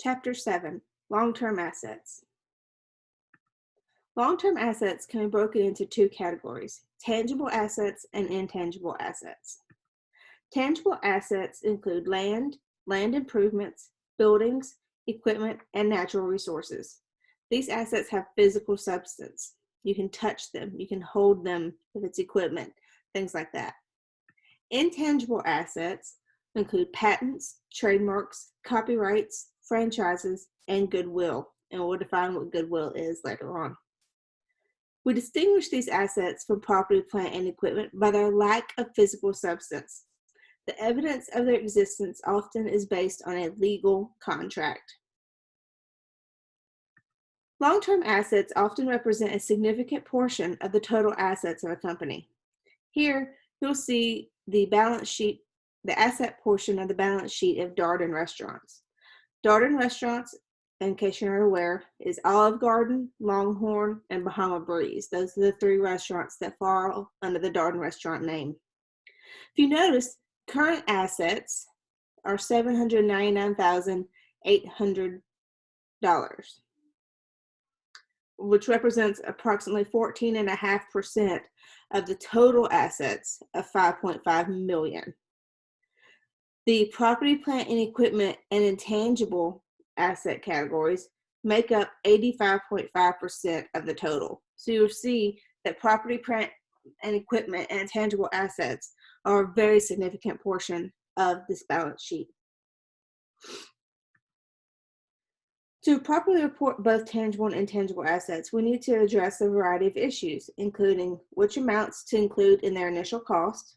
Chapter 7, Long-Term Assets. Long-term assets can be broken into two categories, tangible assets and intangible assets. Tangible assets include land improvements, buildings, equipment, and natural resources. These assets have physical substance. You can touch them, you can hold them if it's equipment, things like that. Intangible assets include patents, trademarks, copyrights, franchises, and goodwill, and we'll define what goodwill is later on. We distinguish these assets from property, plant, and equipment by their lack of physical substance. The evidence of their existence often is based on a legal contract. Long-term assets often represent a significant portion of the total assets of a company. Here, you'll see the balance sheet, the asset portion of the balance sheet of Darden Restaurants. Darden Restaurants, in case you're not aware, is Olive Garden, Longhorn, and Bahama Breeze. Those are the three restaurants that fall under the Darden Restaurant name. If you notice, current assets are $799,800, which represents approximately 14.5% of the total assets of $5.5 million. The property, plant, and equipment and intangible asset categories make up 85.5% of the total. So you'll see that property, plant, and equipment and intangible assets are a very significant portion of this balance sheet. To properly report both tangible and intangible assets, we need to address a variety of issues, including which amounts to include in their initial cost,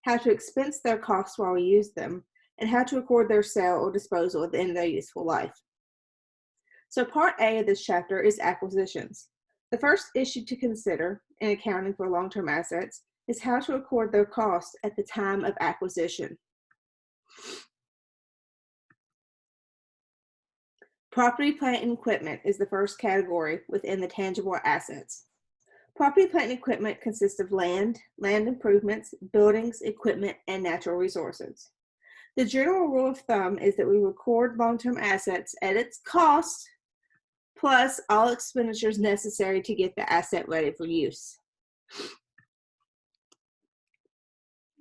how to expense their costs while we use them, and how to record their sale or disposal at the end of their useful life. So part A of this chapter is acquisitions. The first issue to consider in accounting for long-term assets is how to record their costs at the time of acquisition. Property, plant, and equipment is the first category within the tangible assets. Property, plant, and equipment consists of land improvements, buildings, equipment, and natural resources. The general rule of thumb is that we record long-term assets at its cost plus all expenditures necessary to get the asset ready for use.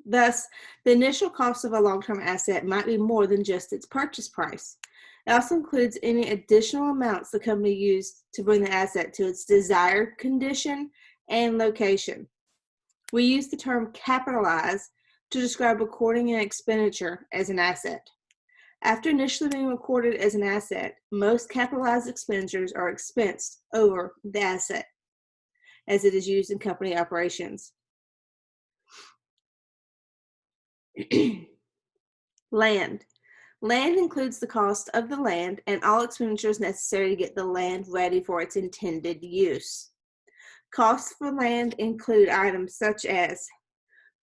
Thus, the initial cost of a long-term asset might be more than just its purchase price. It also includes any additional amounts the company used to bring the asset to its desired condition and location. We use the term capitalize to describe recording an expenditure as an asset. After initially being recorded as an asset, most capitalized expenditures are expensed over the asset as it is used in company operations. Land. Land includes the cost of the land and all expenditures necessary to get the land ready for its intended use. Costs for land include items such as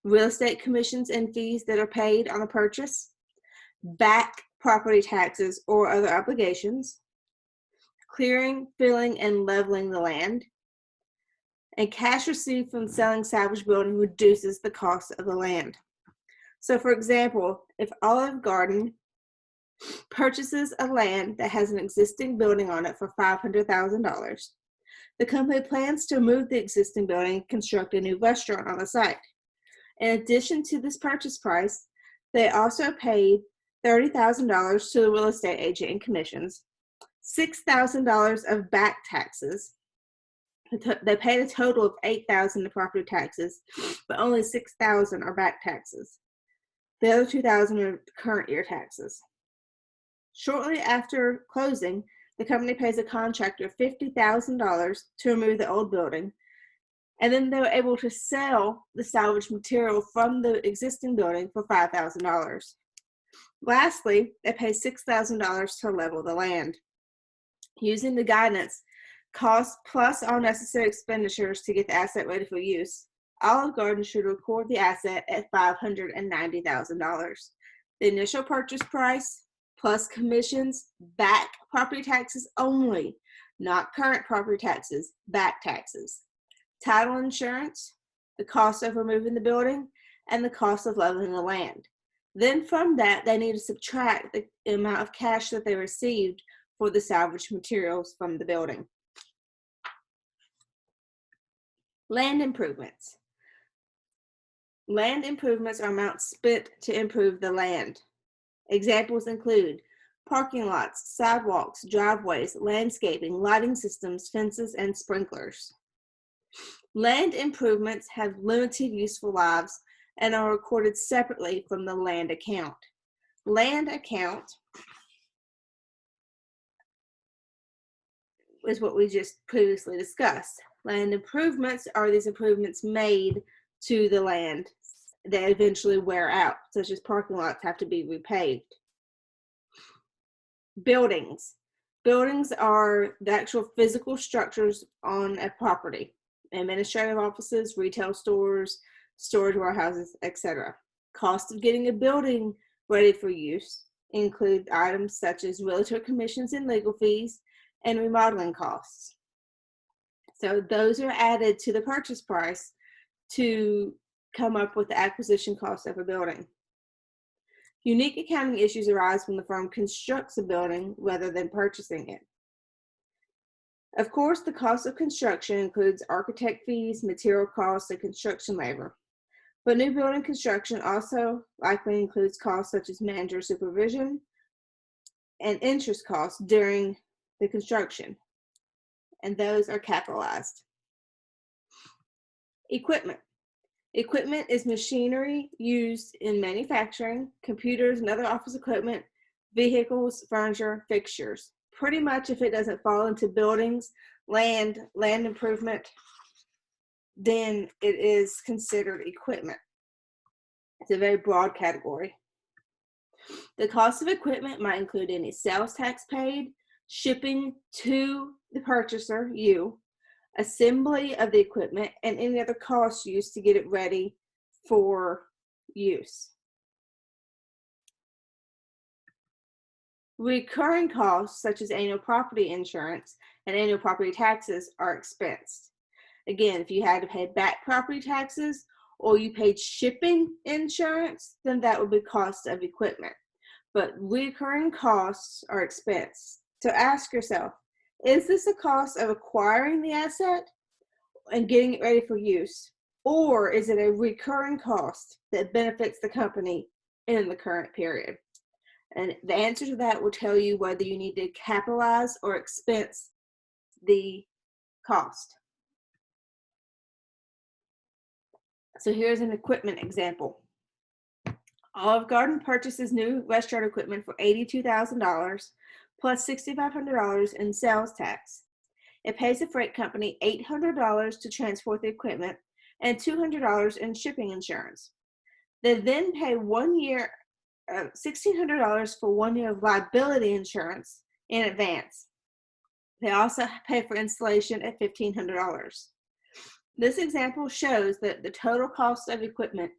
real estate commissions and fees that are paid on the purchase, back property taxes or other obligations, clearing, filling, and leveling the land, and cash received from selling salvage building reduces the cost of the land. So for example, if Olive Garden purchases a land that has an existing building on it for $500,000, the company plans to move the existing building and construct a new restaurant on the site. In addition to this purchase price, they also paid $30,000 to the real estate agent in commissions, $6,000 of back taxes. They paid a total of $8,000 in property taxes, but only $6,000 are back taxes. The other $2,000 are current year taxes. Shortly after closing, the company pays a contractor $50,000 to remove the old building, and then they were able to sell the salvaged material from the existing building for $5,000. Lastly, they pay $6,000 to level the land. Using the guidance, cost plus all necessary expenditures to get the asset ready for use, Olive Garden should record the asset at $590,000. The initial purchase price plus commissions, back property taxes only, not current property taxes, back taxes, title insurance, the cost of removing the building, and the cost of leveling the land. Then from that, they need to subtract the amount of cash that they received for the salvaged materials from the building. Land improvements. Land improvements are amounts spent to improve the land. Examples include parking lots, sidewalks, driveways, landscaping, lighting systems, fences, and sprinklers. Land improvements have limited useful lives and are recorded separately from the land account. Land account is what we just previously discussed. Land improvements are these improvements made to the land that eventually wear out, such as parking lots have to be repaved. Buildings. Buildings are the actual physical structures on a property. Administrative offices, retail stores, storage warehouses, etc. Cost of getting a building ready for use include items such as realtor commissions and legal fees and remodeling costs. So those are added to the purchase price to come up with the acquisition cost of a building. Unique accounting issues arise when the firm constructs a building rather than purchasing it. Of course, the cost of construction includes architect fees, material costs, and construction labor. But new building construction also likely includes costs such as manager supervision and interest costs during the construction, and those are capitalized. Equipment. Equipment is machinery used in manufacturing, computers and other office equipment, vehicles, furniture, fixtures. Pretty much if it doesn't fall into buildings, land improvement, then it is considered equipment. It's a very broad category. The cost of equipment might include any sales tax paid, shipping to the purchaser, you, assembly of the equipment, and any other costs used to get it ready for use. Recurring costs such as annual property insurance and annual property taxes are expensed. Again, if you had to pay back property taxes or you paid shipping insurance, then that would be cost of equipment. But recurring costs are expensed. So ask yourself, is this a cost of acquiring the asset and getting it ready for use? Or is it a recurring cost that benefits the company in the current period? And the answer to that will tell you whether you need to capitalize or expense the cost. So here's an equipment example. Olive Garden purchases new restaurant equipment for $82,000 plus $6,500 in sales tax. It pays the freight company $800 to transport the equipment and $200 in shipping insurance. They then pay $1,600 for 1 year of liability insurance in advance. They also pay for installation at $1,500. This example shows that the total cost of equipment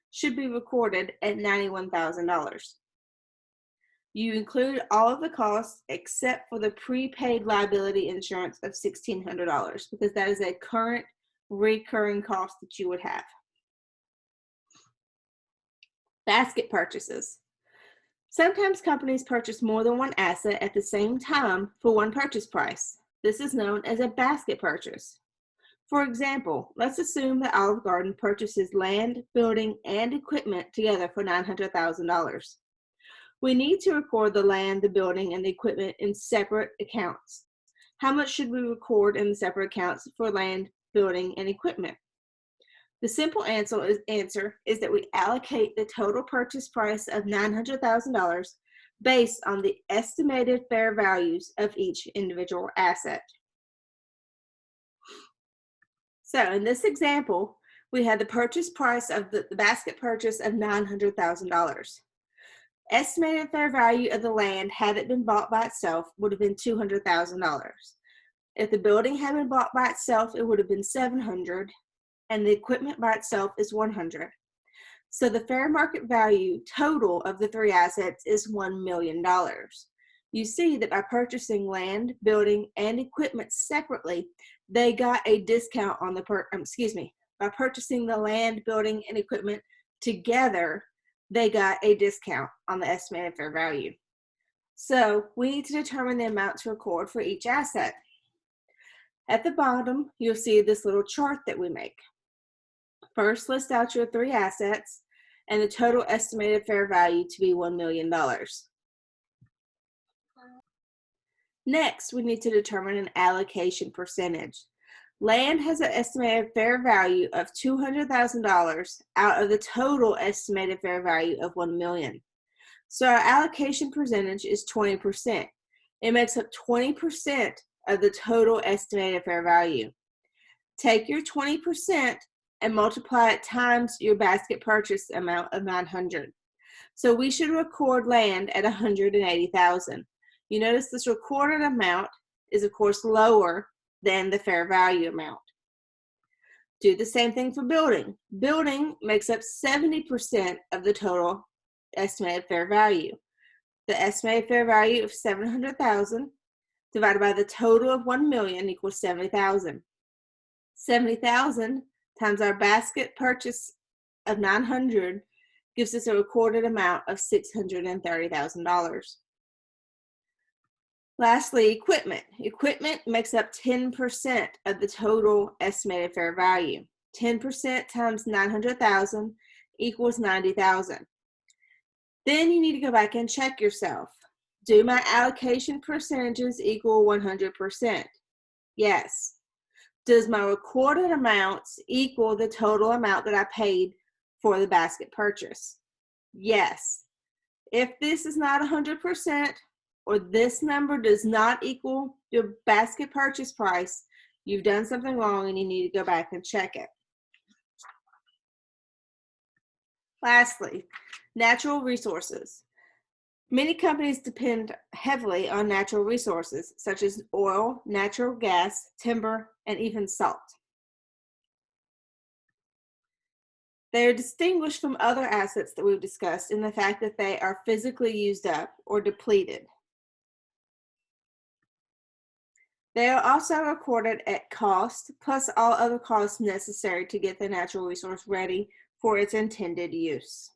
should be recorded at $91,000. You include all of the costs except for the prepaid liability insurance of $1,600 because that is a current recurring cost that you would have. Basket purchases. Sometimes companies purchase more than one asset at the same time for one purchase price. This is known as a basket purchase. For example, let's assume that Olive Garden purchases land, building, and equipment together for $900,000. We need to record the land, the building, and the equipment in separate accounts. How much should we record in the separate accounts for land, building, and equipment? The simple answer is that we allocate the total purchase price of $900,000 based on the estimated fair values of each individual asset. So in this example, we had the purchase price of the basket purchase of $900,000. Estimated fair value of the land, had it been bought by itself, would have been $200,000. If the building had been bought by itself, it would have been $700,000, and the equipment by itself is $100,000. So the fair market value total of the three assets is $1 million. You see that by purchasing land, building, and equipment separately, they got a discount on the by purchasing the land, building, and equipment together, they got a discount on the estimated fair value. So we need to determine the amount to record for each asset. At the bottom, you'll see this little chart that we make. First, list out your 3 assets and the total estimated fair value to be $1 million. Next, we need to determine an allocation percentage. Land has an estimated fair value of $200,000 out of the total estimated fair value of $1 million. So our allocation percentage is 20%. It makes up 20% of the total estimated fair value. Take your 20% and multiply it times your basket purchase amount of $900. So we should record land at $180,000. You notice this recorded amount is of course lower than the fair value amount. Do the same thing for building. Building makes up 70% of the total estimated fair value. The estimated fair value of $700,000 divided by the total of $1 million equals $70,000. $70,000 times our basket purchase of $900 gives us a recorded amount of $630,000. Lastly, equipment. Equipment makes up 10% of the total estimated fair value. 10% times $900,000 equals $90,000. Then you need to go back and check yourself. Do my allocation percentages equal 100%? Yes. Does my recorded amounts equal the total amount that I paid for the basket purchase? Yes. If this is not 100%, or this number does not equal your basket purchase price, you've done something wrong and you need to go back and check it. Lastly, natural resources. Many companies depend heavily on natural resources such as oil, natural gas, timber, and even salt. They are distinguished from other assets that we've discussed in the fact that they are physically used up or depleted. They are also recorded at cost, plus all other costs necessary to get the natural resource ready for its intended use.